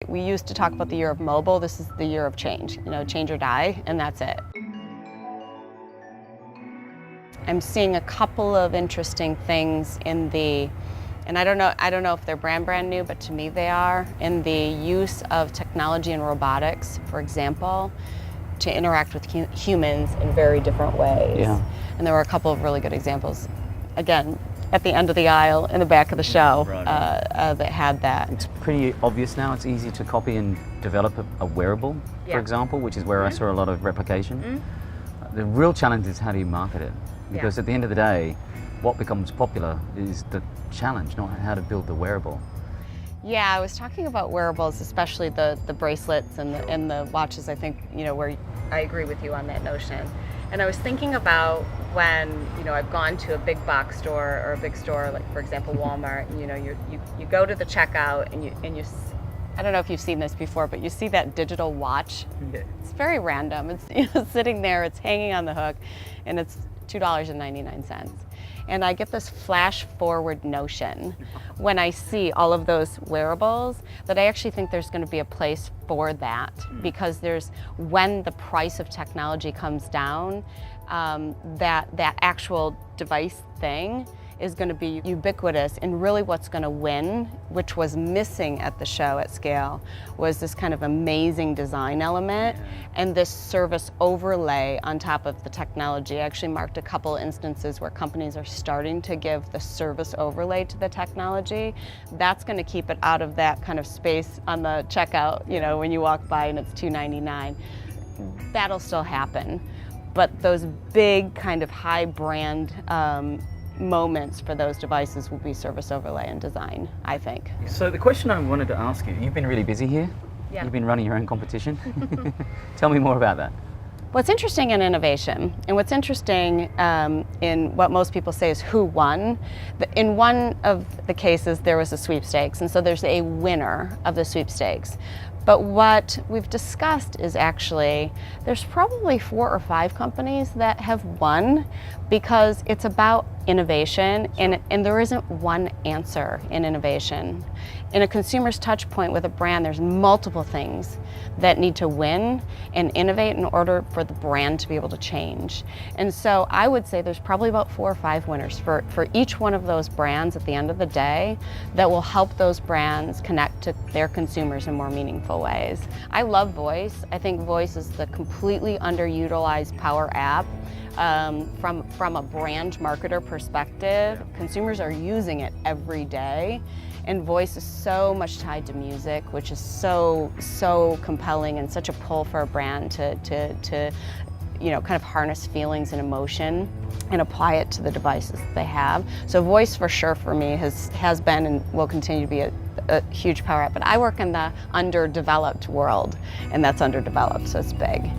We used to talk about the year of mobile. This is the year of change. You know, change or die, and that's it. I'm seeing a couple of interesting things in the, and I don't know if they're brand new, but to me they are, in the use of technology and robotics, for example, to interact with humans in very different ways. Yeah. And there were a couple of really good examples. Again, at the end of the aisle, in the back of the show, that had that. It's pretty obvious now. It's easy to copy and develop a wearable, for example, which is where I saw a lot of replication. The real challenge is how do you market it? Because at the end of the day, what becomes popular is the challenge, not how to build the wearable. Yeah, I was talking about wearables, especially the bracelets and the watches. I think, you know, where I agree with you on that notion. And I was thinking about when, you know, I've gone to a big box store or a big store, like for example Walmart, and you know, you go to the checkout and you I don't know if you've seen this before, but you see that digital watch. It's very random. It's, you know, sitting there, it's hanging on the hook, and it's $2.99. And I get this flash forward notion when I see all of those wearables that I actually think there's going to be a place for that, because there's, when the price of technology comes down, that actual device thing is going to be ubiquitous, and really what's going to win, which was missing at the show at scale, was this kind of amazing design element and this service overlay on top of the technology. I actually marked a couple instances where companies are starting to give the service overlay to the technology. That's going to keep it out of that kind of space on the checkout, you know, when you walk by and it's $2.99. That'll still happen, but those big kind of high brand moments for those devices will be service overlay and design, I think. So the question I wanted to ask you, you've been really busy here. Yeah. You've been running your own competition. Tell me more about that. What's interesting in innovation, and what's interesting in what most people say is who won. In one of the cases there was a sweepstakes, and so there's a winner of the sweepstakes. But what we've discussed is actually there's probably 4 or 5 companies that have won, because it's about innovation, and there isn't one answer in innovation. In a consumer's touch point with a brand, there's multiple things that need to win and innovate in order for the brand to be able to change. And so I would say there's probably about 4 or 5 winners for each one of those brands at the end of the day that will help those brands connect to their consumers in more meaningful ways. I love voice. I think voice is the completely underutilized power app. From a brand marketer perspective, consumers are using it every day, and voice is so much tied to music, which is so compelling and such a pull for a brand to you know, kind of harness feelings and emotion and apply it to the devices that they have. So voice for sure for me has been and will continue to be a huge power app. But I work in the underdeveloped world, and that's underdeveloped, so it's big.